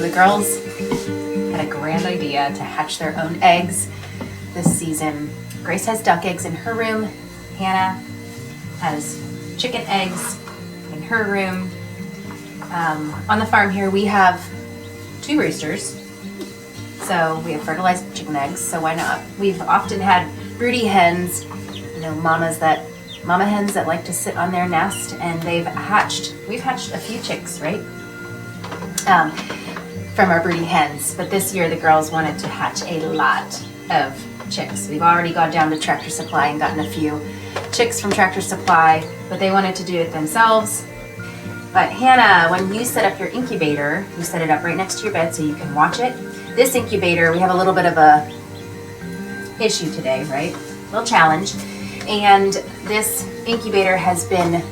the girls had a grand idea to hatch their own eggs this season. Grace has duck eggs in her room. Hannah has chicken eggs in her room. On the farm here, we have 2 roosters. So we have fertilized chicken eggs, so why not? We've often had broody hens, you know, mama hens that like to sit on their nest, and we've hatched a few chicks, right? From our broody hens, but this year the girls wanted to hatch a lot of chicks. We've already gone down to Tractor Supply and gotten a few chicks from Tractor Supply, but they wanted to do it themselves. But Hannah, when you set up your incubator, you set it up right next to your bed so you can watch it. This incubator, we have a little bit of a issue today, right? A little challenge. And this incubator has been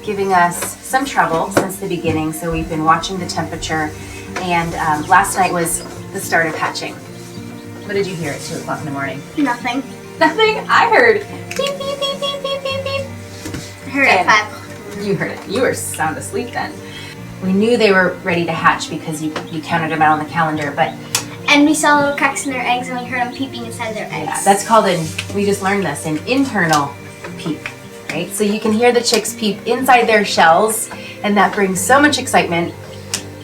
giving us some trouble since the beginning, so we've been watching the temperature, and last night was the start of hatching. What did you hear at 2 o'clock in the morning? Nothing. Nothing? I heard beep, beep, beep, beep, beep, beep, beep. I heard it at 5. You heard it. You were sound asleep then. We knew they were ready to hatch because you counted them out on the calendar, but... And we saw little cracks in their eggs, and we heard them peeping inside their eggs. Yeah, that's called we just learned this, an internal peep, right? So you can hear the chicks peep inside their shells, and that brings so much excitement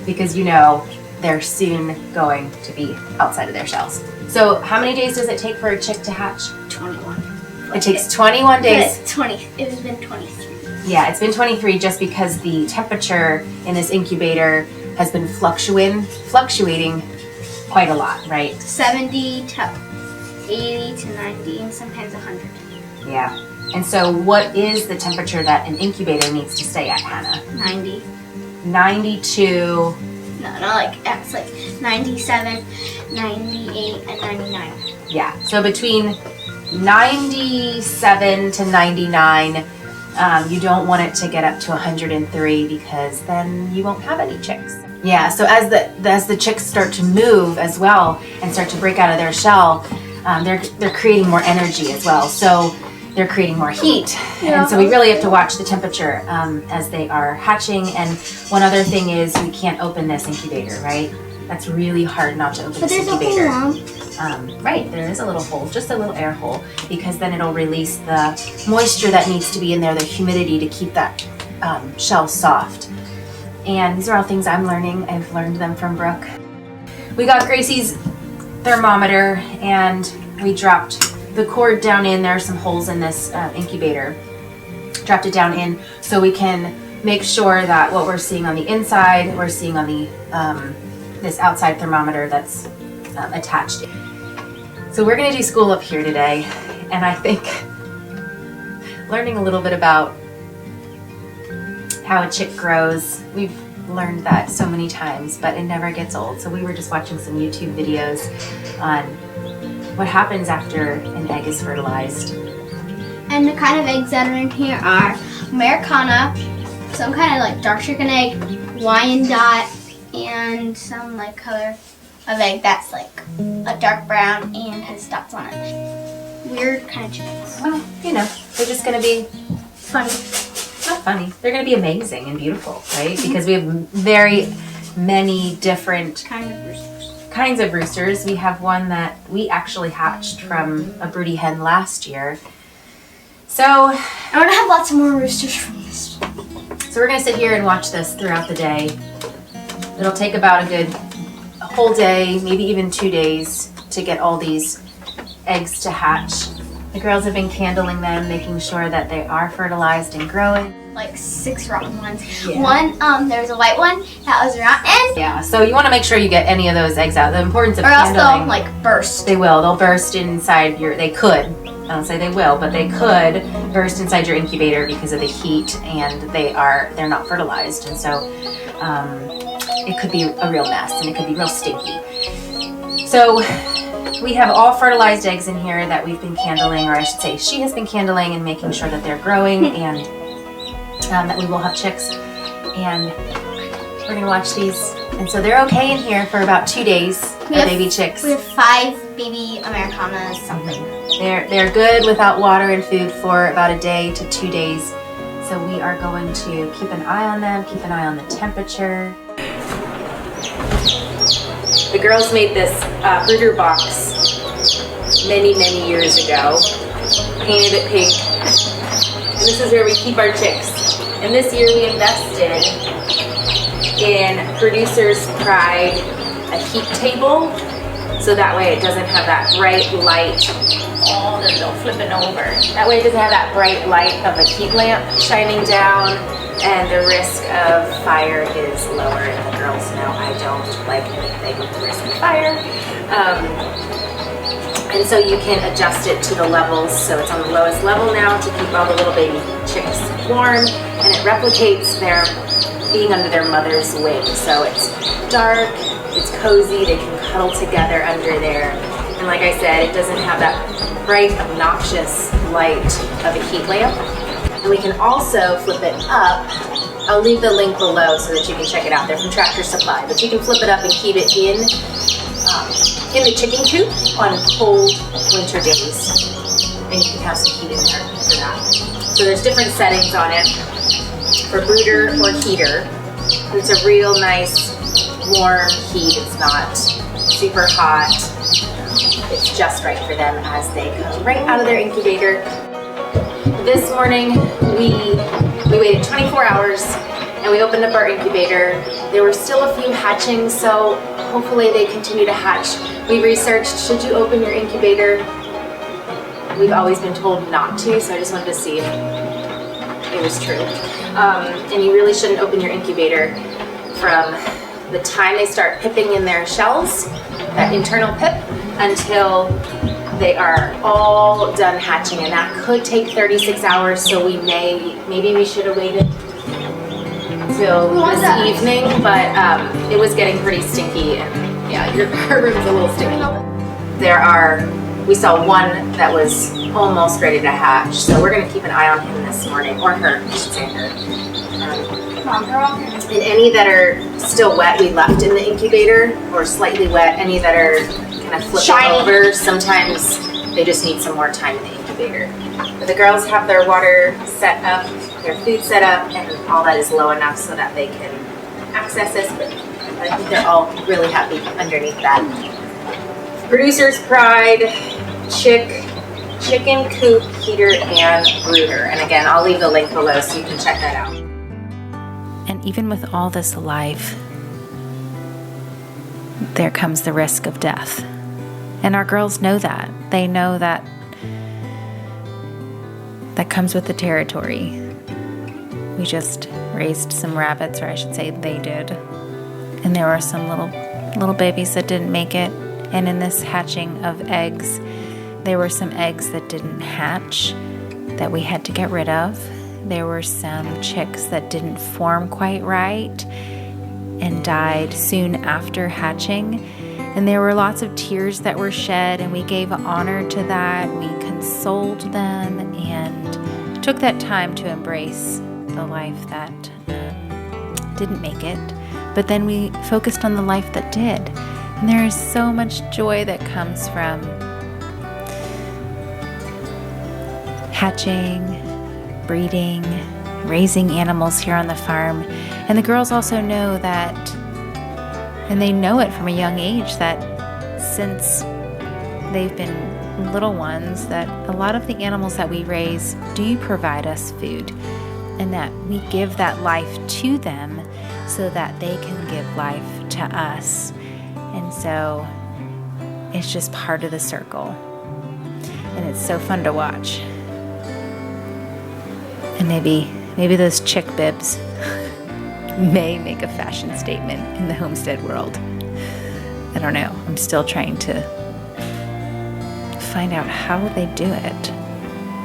because you know they're soon going to be outside of their shells. So how many days does it take for a chick to hatch? 21. It takes 21 days. It has been 23. Yeah, it's been 23 just because the temperature in this incubator has been fluctuating quite a lot, right? 70 to 80 to 90 and sometimes 100. Yeah. And so what is the temperature that an incubator needs to stay at, Hannah? 90. 92. No, it's like 97, 98, and 99. Yeah. So between 97 to 99, you don't want it to get up to 103 because then you won't have any chicks. Yeah, so as the chicks start to move as well and start to break out of their shell, they're creating more energy as well. So they're creating more heat. Yeah. And so we really have to watch the temperature as they are hatching. And one other thing is we can't open this incubator, right? That's really hard not to open this incubator. Right, there is a little hole, just a little air hole, because then it'll release the moisture that needs to be in there, the humidity to keep that shell soft. And these are all things I'm learning. I've learned them from Brooke. We got Gracie's thermometer and we dropped the cord down in. There are some holes in this incubator. Dropped it down in so we can make sure that what we're seeing on the inside, we're seeing on the this outside thermometer that's attached. So we're going to do school up here today, and I think learning a little bit about how a chick grows. We've learned that so many times, but it never gets old. So we were just watching some YouTube videos on what happens after an egg is fertilized. And the kind of eggs that are in here are Americana, some kind of like dark chicken egg, Wyandotte, and some like color of egg that's like a dark brown and has dots on it. Weird kind of chickens. Well, you know, they're just going to be Funny. not funny. They're going to be amazing and beautiful, right? Because we have very many different kinds of roosters. We have one that we actually hatched from a broody hen last year. So I want to have lots of more roosters from this. So we're going to sit here and watch this throughout the day. It'll take about a whole day, maybe even 2 days to get all these eggs to hatch. The girls have been candling them, making sure that they are fertilized and growing. Like 6 rotten ones. Yeah. One, there was a white one that was round, and Yeah, so you want to make sure you get any of those eggs out. The importance of or else candling. they'll like burst. They will. They'll burst inside they could. I don't say they will, but they could burst inside your incubator because of the heat, and they're not fertilized, and so it could be a real mess, and it could be real stinky. So we have all fertilized eggs in here that we've been candling, or I should say she has been candling and making sure that they're growing and that we will have chicks. And we're going to watch these. And so they're okay in here for about 2 days, baby chicks. We have 5 baby Americanas something. They're good without water and food for about a day to 2 days. So we are going to keep an eye on them, keep an eye on the temperature. The girls made this brooder box many years ago, painted it pink, and this is where we keep our chicks. And this year we invested in Producer's Pride, a heat table, so that way it doesn't have that bright light. Oh, they're still flipping over. That way it doesn't have that bright light of a heat lamp shining down, and the risk of fire is lower. And the girls know I don't like anything with the risk of fire. And so you can adjust it to the levels, so it's on the lowest level now to keep all the little baby chicks warm, and it replicates their being under their mother's wing. So it's dark, it's cozy, they can cuddle together under there. And like I said, it doesn't have that bright, obnoxious light of a heat lamp. And we can also flip it up. I'll leave the link below so that you can check it out. They're from Tractor Supply, but you can flip it up and keep it in the chicken coop on cold winter days. And you can have some heat in there for that. So there's different settings on it for brooder or heater. It's a real nice warm heat. It's not super hot. It's just right for them as they come right out of their incubator. This morning we waited 24 hours and we opened up our incubator. There were still a few hatching, so hopefully they continue to hatch. We researched, should you open your incubator? We've always been told not to, so I just wanted to see if it was true. And you really shouldn't open your incubator from the time they start pipping in their shells, that internal pip, until they are all done hatching, and that could take 36 hours, so maybe we should have waited till this evening, but it was getting pretty stinky, and yeah, her room's a little stinky. We saw one that was almost ready to hatch, so we're gonna keep an eye on him this morning, or her, I should say her. And any that are still wet, we left in the incubator, or slightly wet. Any that are kind of flipping over, sometimes they just need some more time in the incubator. But the girls have their water set up, their food set up, and all that is low enough so that they can access this, but I think they're all really happy underneath that. Producer's Pride, chicken coop, heater, and brooder. And again, I'll leave the link below so you can check that out. And even with all this life, there comes the risk of death. And our girls know that. They know that that comes with the territory. We just raised some rabbits, or I should say they did. And there were some little babies that didn't make it. And in this hatching of eggs, there were some eggs that didn't hatch that we had to get rid of. There were some chicks that didn't form quite right and died soon after hatching. And there were lots of tears that were shed, and we gave honor to that. We consoled them and took that time to embrace the life that didn't make it. But then we focused on the life that did. And there is so much joy that comes from hatching, breeding, raising animals here on the farm. And the girls also know that, and they know it from a young age, that since they've been little ones, that a lot of the animals that we raise do provide us food, and that we give that life to them so that they can give life to us. And so it's just part of the circle, and it's so fun to watch. And maybe those chick bibs may make a fashion statement in the homestead world. I don't know. I'm still trying to find out how they do it.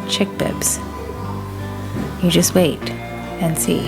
Chick bibs. You just wait and see.